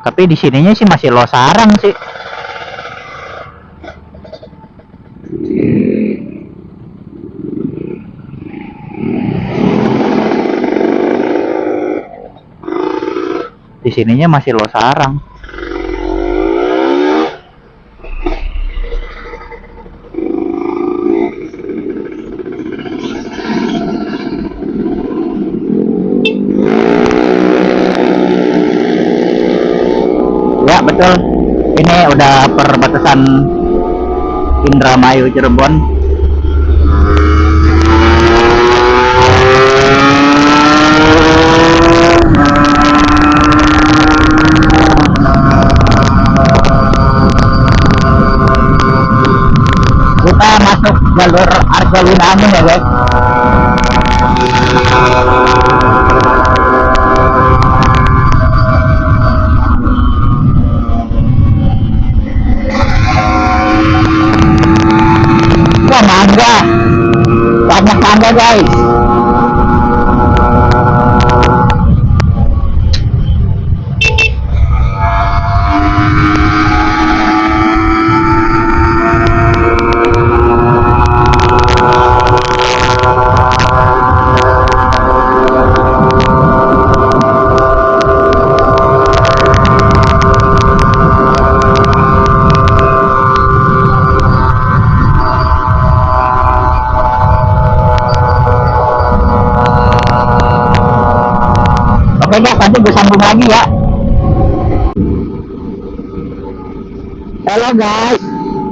Tapi di sininya sih masih Losarang sih. Di sininya masih Losarang. Ya betul, ini udah perbatasan Indramayu Cirebon. Kita masuk jalur Arjawinangun ya, guys. aja guys. Oke guys, nanti gue sambung lagi ya. Halo guys,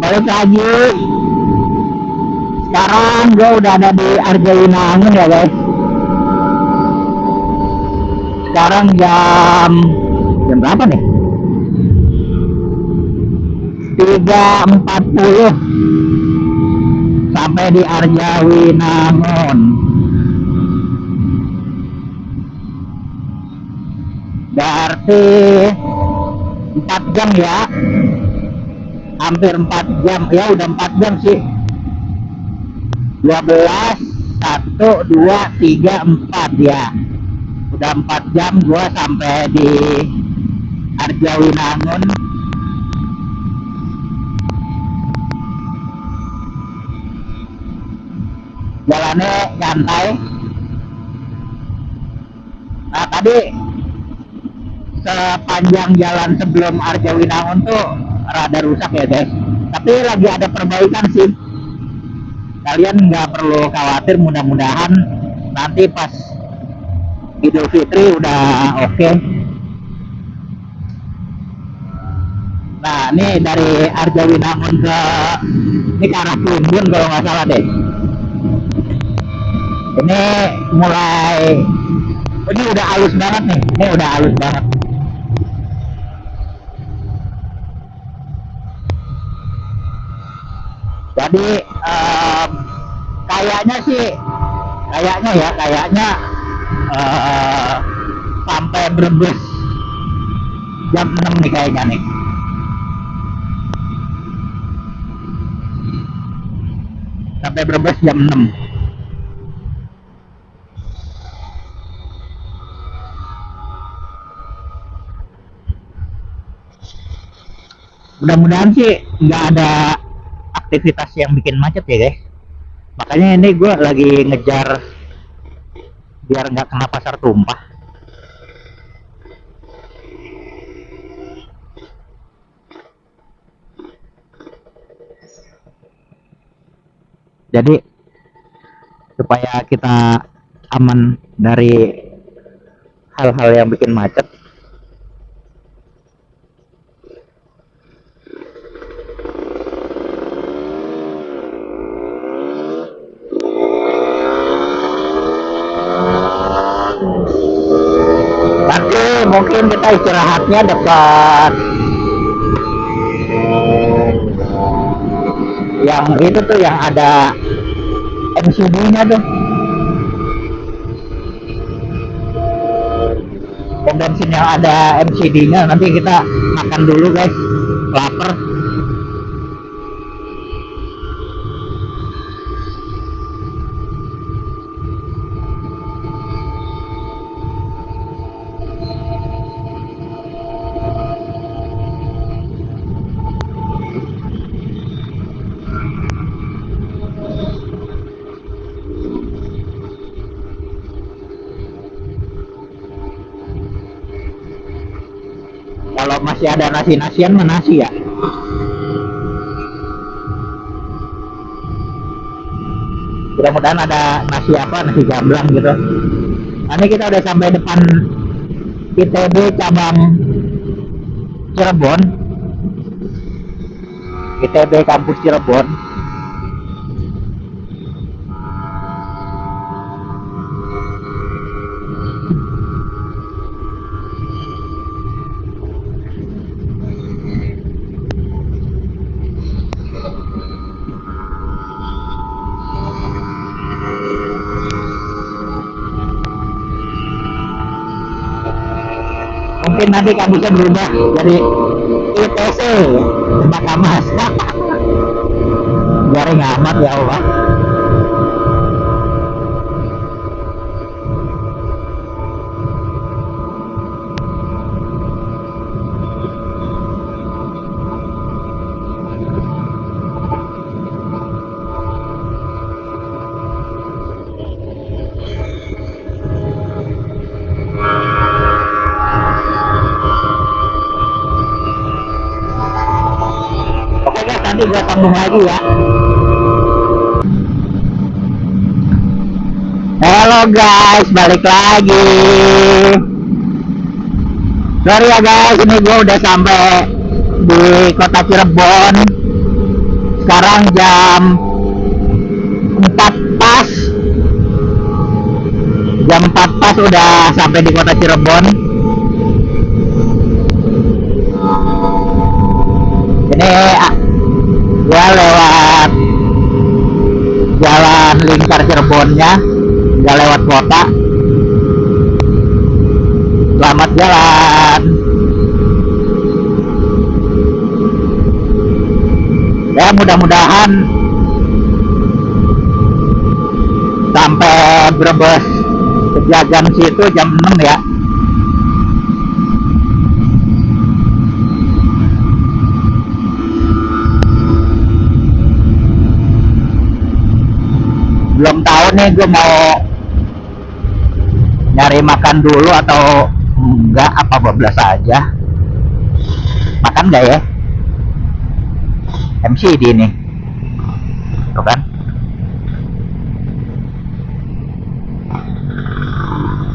balik lagi. Sekarang gue udah ada di Arjawinangun ya guys. Sekarang jam berapa nih? 3.40 sampai di Arjawinangun. Berarti 4 jam ya, hampir 4 jam ya, udah 4 jam sih. 12, 1, 2, 3, 4 ya, udah 4 jam gua sampai di Arjawinangun. Jalannya santai. Nah tadi sepanjang jalan sebelum Arjawinangun tuh rada rusak ya guys, tapi lagi ada perbaikan sih. Kalian nggak perlu khawatir, mudah-mudahan nanti pas Idul Fitri udah oke. Nah ini dari Arjawinangun ke ini ke arah Plumbon kalau nggak salah deh. Ini mulai, ini udah halus banget nih, ini udah halus banget. Jadi kayaknya sih, kayaknya sampai Brebes jam 6 nih kayaknya nih. Sampai Brebes jam 6. Mudah-mudahan sih nggak ada aktivitas yang bikin macet ya guys. Makanya ini gue lagi ngejar biar nggak kena pasar tumpah. Jadi supaya kita aman dari hal-hal yang bikin macet, mungkin kita istirahatnya dekat yang itu tuh, yang ada MCD-nya tuh, pom bensin yang ada MCD-nya. Nanti kita makan dulu guys, lapar. Kalau masih ada nasi-nasian, nasi ya. Mudah-mudahan ada nasi apa, nasi gamblang gitu. Ini kita udah sampai depan ITB cabang Cirebon, ITB kampus Cirebon. Mungkin nanti kampusnya berubah jadi ITC, Tembaka Mas. Garing amat ya Allah. nanti gue sambung lagi ya. Halo guys, balik lagi. Sorry ya guys, ini gue udah sampai di kota Cirebon. Sekarang jam 4 pas. Jam 4 pas udah sampai di kota Cirebon. Ini gue lewat jalan lingkar Cirebonnya, nggak lewat kota. Selamat jalan. Ya mudah-mudahan sampai Brebes Pejagan situ jam 6 ya. Belum tahu nih gue mau nyari makan dulu atau enggak, apa bablas aja. Makan enggak ya? MCD nih. Tuh kan.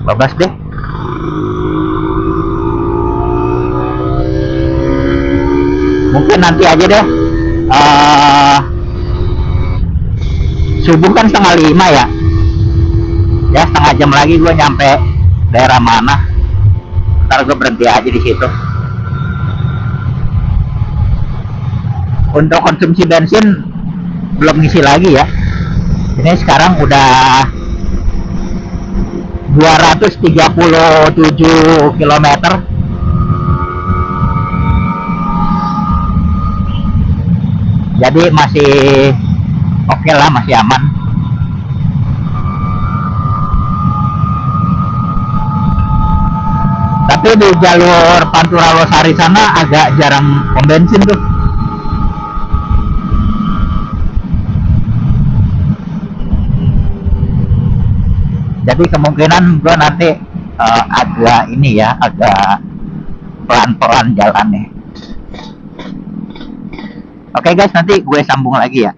Bablas deh. Mungkin nanti aja deh. Subuh kan 4:30 ya. Ya setengah jam lagi gue nyampe daerah mana. Ntar gue berhenti aja di situ. Untuk konsumsi bensin belum ngisi lagi ya. Ini sekarang udah 237 km. Jadi masih oke lah, masih aman. Tapi di jalur Pantura Losari sana agak jarang pom bensin tuh. Jadi kemungkinan gue nanti agak ini ya, agak pelan-pelan jalannya. Oke guys, nanti gue sambung lagi ya.